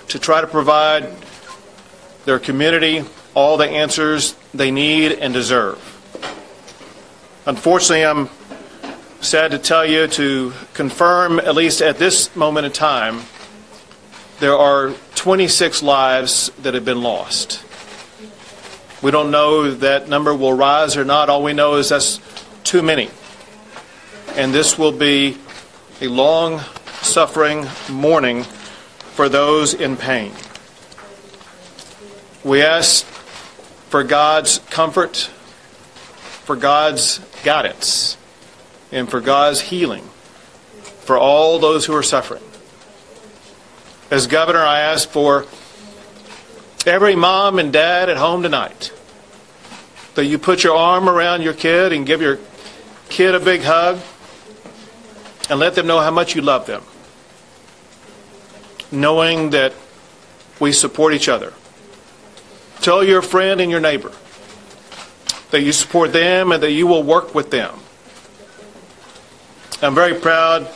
to try to provide their community all the answers they need and deserve. Unfortunately, I'm sad to tell you, to confirm, at least at this moment in time, there are 26 lives that have been lost. We don't know if that number will rise or not. All we know is that's too many. And this will be a long, suffering mourning for those in pain. We ask for God's comfort, for God's guidance, and for God's healing for all those who are suffering. As governor, I ask for every mom and dad at home tonight that you put your arm around your kid and give your kid a big hug and let them know how much you love them, knowing that we support each other. Tell your friend and your neighbor that you support them and that you will work with them. I'm very proud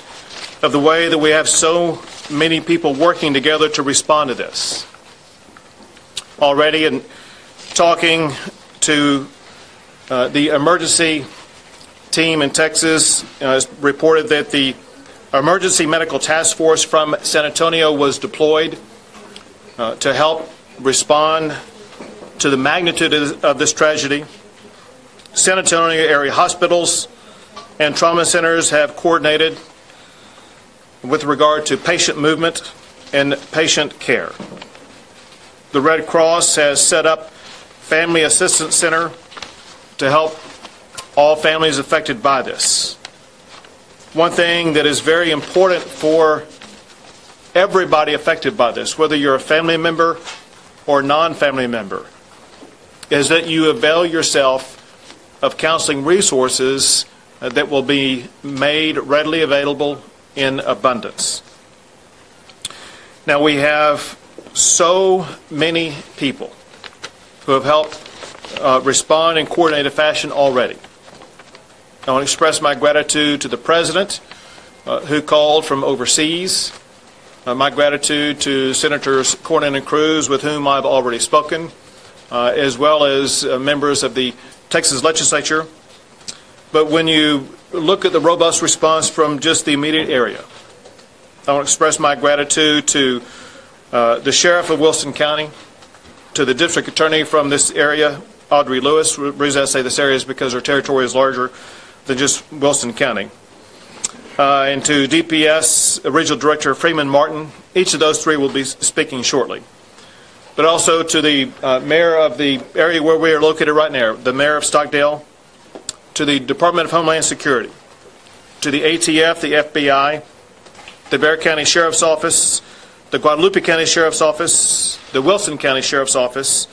of the way that we have so many people working together to respond to this. Already, in talking to the emergency team in Texas, reported that the emergency medical task force from San Antonio was deployed to help respond to the magnitude of this tragedy. San Antonio area hospitals and trauma centers have coordinated with regard to patient movement and patient care. The Red Cross has set up Family Assistance Center to help all families affected by this. One thing that is very important for everybody affected by this, whether you're a family member or non-family member, is that you avail yourself of counseling resources that will be made readily available in abundance. Now, we have so many people who have helped respond in coordinated fashion already. I want to express my gratitude to the President who called from overseas, my gratitude to Senators Cornyn and Cruz, with whom I've already spoken, as well as members of the Texas legislature. But when you look at the robust response from just the immediate area, I want to express my gratitude to the Sheriff of Wilson County, to the District Attorney from this area, Audrey Lewis. The reason I say this area is because her territory is larger than just Wilson County. And to DPS Regional Director Freeman Martin. Each of those three will be speaking shortly. But also to the mayor of the area where we are located right now, the mayor of Stockdale, to the Department of Homeland Security, to the ATF, the FBI, the Bexar County Sheriff's Office, the Guadalupe County Sheriff's Office, the Wilson County Sheriff's Office,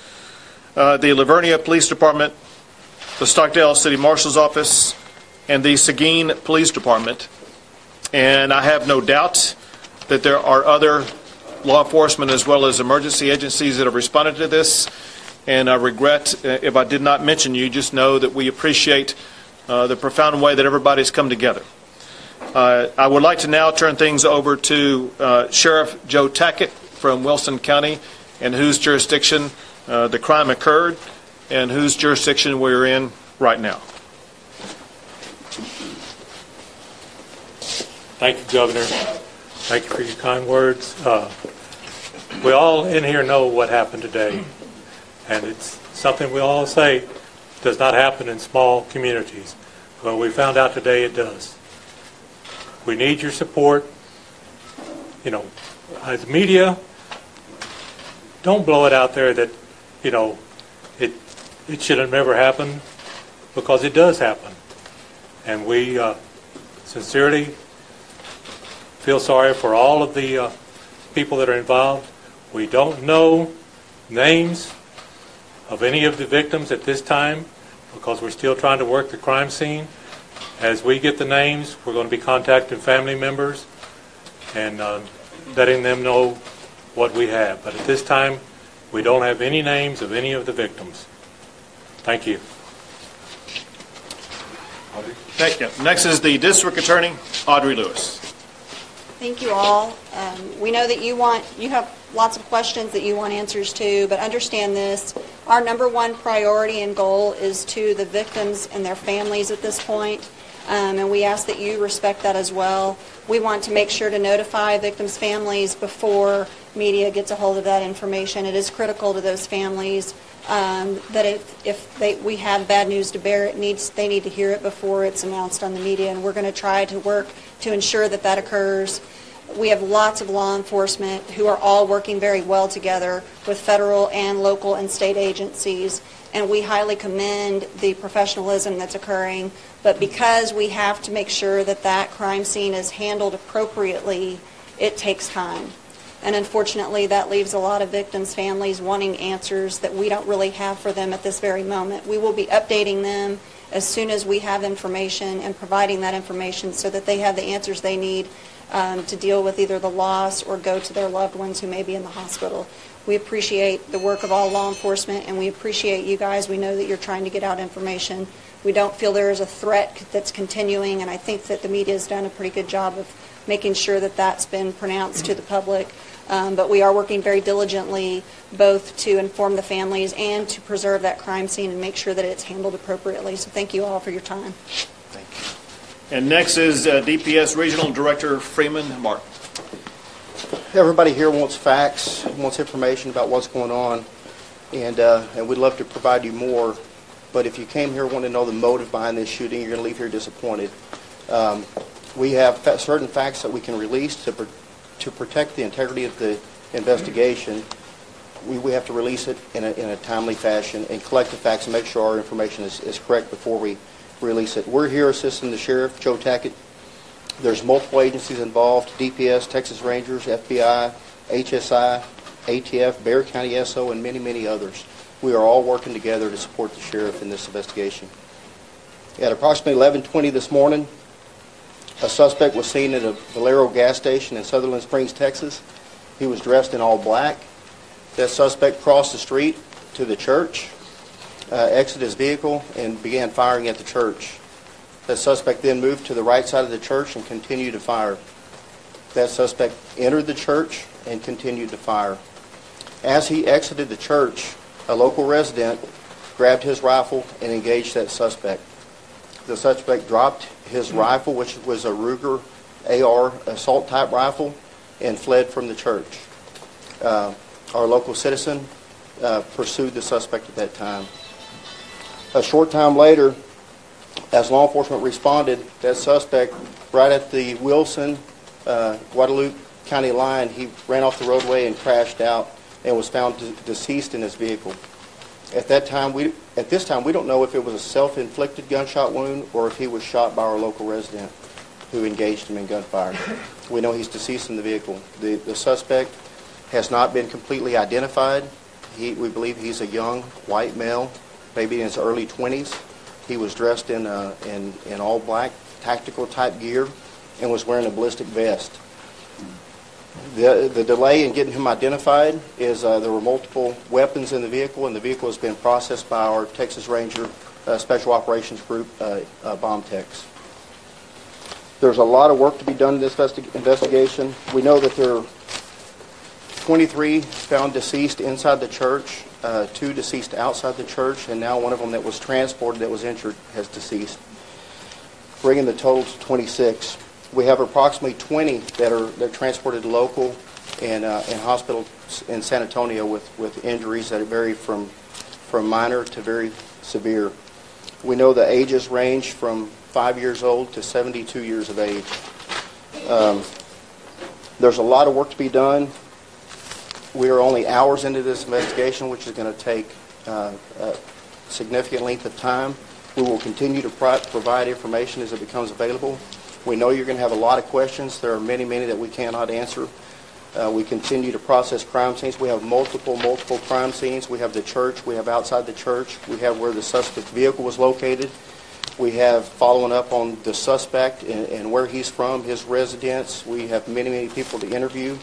the Livernia Police Department, the Stockdale City Marshal's Office, and the Seguin Police Department. And I have no doubt that there are other law enforcement as well as emergency agencies that have responded to this. And I regret if I did not mention you. Just know that we appreciate the profound way that everybody's come together. I would like to now turn things over to Sheriff Joe Tackett from Wilson County, in whose jurisdiction the crime occurred and whose jurisdiction we're in right now. Thank you, Governor. Thank you for your kind words. We all in here know what happened today, and it's something we all say does not happen in small communities. Well, we found out today it does. We need your support. You know, as media, don't blow it out there that, you know, it should have never happened, because it does happen. And we sincerely feel sorry for all of the people that are involved. We don't know names of any of the victims at this time, because we're still trying to work the crime scene. As we get the names, we're going to be contacting family members and letting them know what we have. But at this time, we don't have any names of any of the victims. Thank you. Thank you. Next is the District Attorney, Audrey Lewis. Thank you all. We know that you have lots of questions that you want answers to, but understand this. Our number one priority and goal is to the victims and their families at this point, and we ask that you respect that as well. We want to make sure to notify victims' families before media gets a hold of that information. It is critical to those families that if we have bad news to bear, they need to hear it before it's announced on the media, and we're going to try to work to ensure that that occurs. We have lots of law enforcement who are all working very well together with federal and local and state agencies, and we highly commend the professionalism that's occurring. But because we have to make sure that that crime scene is handled appropriately, it takes time. And unfortunately, that leaves a lot of victims' families wanting answers that we don't really have for them at this very moment. We will be updating them as soon as we have information and providing that information so that they have the answers they need to deal with either the loss or go to their loved ones who may be in the hospital. We appreciate the work of all law enforcement, and we appreciate you guys. We know that you're trying to get out information. We don't feel there is a threat that's continuing, and I think that the media has done a pretty good job of making sure that that's been pronounced to the public. But we are working very diligently both to inform the families and to preserve that crime scene and make sure that it's handled appropriately. So thank you all for your time. Thank you. And next is DPS Regional Director Freeman Martin. Everybody here wants facts, wants information about what's going on, and we'd love to provide you more. But if you came here wanting to know the motive behind this shooting, you're going to leave here disappointed. We have certain facts that we can release to protect the integrity of the investigation. We have to release it in a timely fashion and collect the facts and make sure our information is correct before we release it. We're here assisting the Sheriff, Joe Tackett. There's multiple agencies involved: DPS, Texas Rangers, FBI, HSI, ATF, Bexar County SO, and many, many others. We are all working together to support the Sheriff in this investigation. At approximately 11:20 this morning, a suspect was seen at a Valero gas station in Sutherland Springs, Texas. He was dressed in all black. That suspect crossed the street to the church, exited his vehicle, and began firing at the church. That suspect then moved to the right side of the church and continued to fire. That suspect entered the church and continued to fire. As he exited the church, a local resident grabbed his rifle and engaged that suspect. The suspect dropped his rifle, which was a Ruger AR assault-type rifle, and fled from the church. Our local citizen pursued the suspect at that time. A short time later, as law enforcement responded, that suspect, right at the Wilson-Guadalupe County line, he ran off the roadway and crashed out and was found deceased in his vehicle. At this time, we don't know if it was a self-inflicted gunshot wound or if he was shot by our local resident who engaged him in gunfire. We know he's deceased in the vehicle. The suspect has not been completely identified. We believe he's a young white male, maybe in his early 20s. He was dressed in all black tactical type gear and was wearing a ballistic vest. The delay in getting him identified is there were multiple weapons in the vehicle, and the vehicle has been processed by our Texas Ranger Special Operations Group bomb techs. There's a lot of work to be done in this investigation. We know that there are 23 found deceased inside the church, 2 deceased outside the church, and now one of them that was transported that was injured has deceased, bringing the total to 26. We have approximately 20 that are transported local and in hospitals in San Antonio with injuries that vary from minor to very severe. We know the ages range from 5 years old to 72 years of age. There's a lot of work to be done. We are only hours into this investigation, which is going to take a significant length of time. We will continue to provide information as it becomes available. We know you're going to have a lot of questions. There are many, many that we cannot answer. We continue to process crime scenes. We have multiple crime scenes. We have the church. We have outside the church. We have where the suspect vehicle was located. We have following up on the suspect and where he's from, his residence. We have many, many people to interview.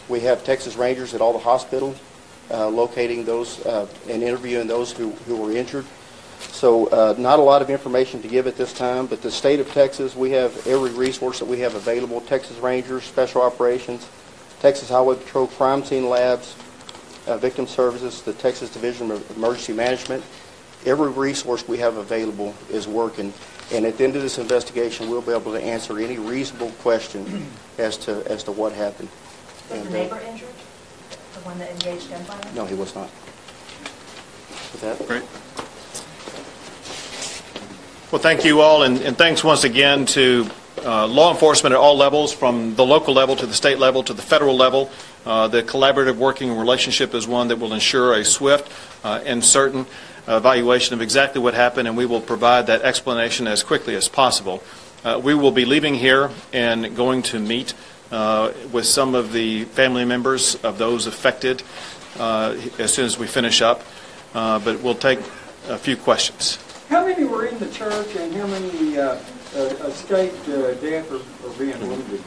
We have Texas Rangers at all the hospitals locating those and interviewing those who were injured. So not a lot of information to give at this time, but the state of Texas, we have every resource that we have available. Texas Rangers, Special Operations, Texas Highway Patrol, Crime Scene Labs, Victim Services, the Texas Division of Emergency Management. Every resource we have available is working. And at the end of this investigation, we'll be able to answer any reasonable question as to what happened. Was the neighbor injured? The one that engaged gunfire? No, he was not. With that? Great. Well, thank you all, and thanks once again to law enforcement at all levels, from the local level to the state level to the federal level. The collaborative working relationship is one that will ensure a swift and certain evaluation of exactly what happened, and we will provide that explanation as quickly as possible. We will be leaving here and going to meet with some of the family members of those affected as soon as we finish up, but we'll take a few questions. How many were in the church and how many escaped death or being wounded?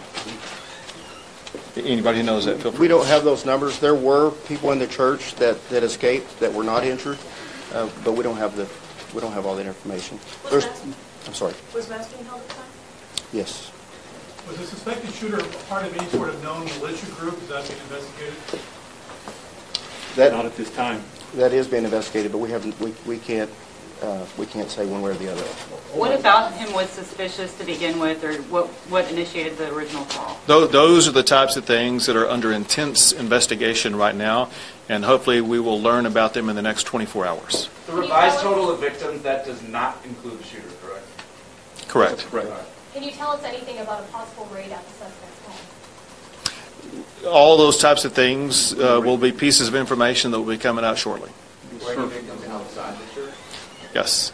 Anybody who knows that, feel free. We don't have those numbers. There were people in the church that escaped that were not injured, but we don't have all that information. I'm sorry. Was Mass being held at the time? Yes. Was the suspected shooter part of any sort of known militia group? Is that being investigated? Not at this time. That is being investigated, but we can't say one way or the other. What about him was suspicious to begin with, or what initiated the original call? Those are the types of things that are under intense investigation right now, and hopefully we will learn about them in the next 24 hours. The revised total of victims, that does not include the shooter, correct? Correct. Right. Can you tell us anything about a possible raid at the suspect's home? All those types of things will be pieces of information that will be coming out shortly. Were any victims outside the church? Yes.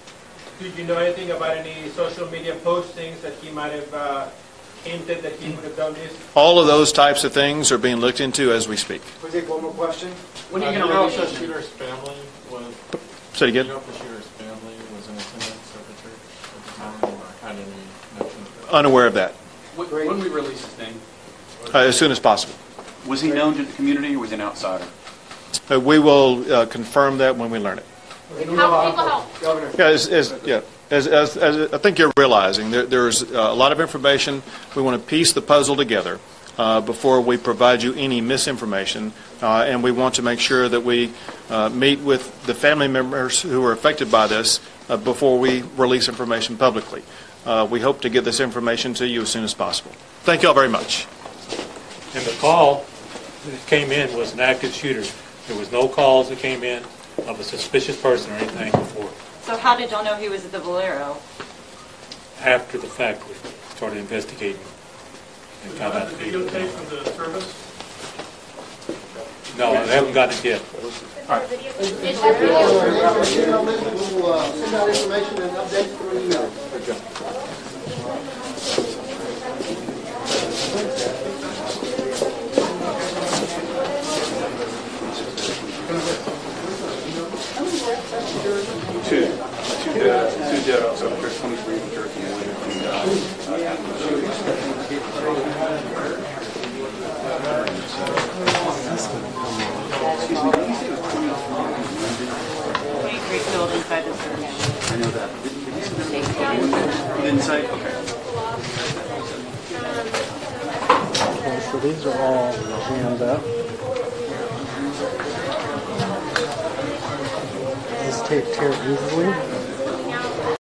Did you know anything about any social media postings that he might have hinted that he would have done this? All of those types of things are being looked into as we speak. We'll take one more question. When are you You going know to if release the shooter's family was... Say it You again. know if the shooter's family was in attendance at the church at the time, or had any connection with that? Unaware of that. When we release his name? As soon as possible. Was he known to the community or was he an outsider? We will confirm that when we learn it. How can people help? Governor. Yeah, as I think you're realizing, there's a lot of information. We want to piece the puzzle together before we provide you any misinformation, and we want to make sure that we meet with the family members who are affected by this before we release information publicly. We hope to get this information to you as soon as possible. Thank you all very much. And the call that came in was an active shooter. There was no calls that came in of a suspicious person or anything before. So how did y'all know he was at the Valero? After the fact, we started investigating and found out the people. Videotape from the service? No, I haven't gotten it yet. We'll send out information and updates through email. Two dead, so there's 23 in the church and one Killed inside the church. I know that. Didn't say? Okay. So these are all jammed up. This tape tear easily.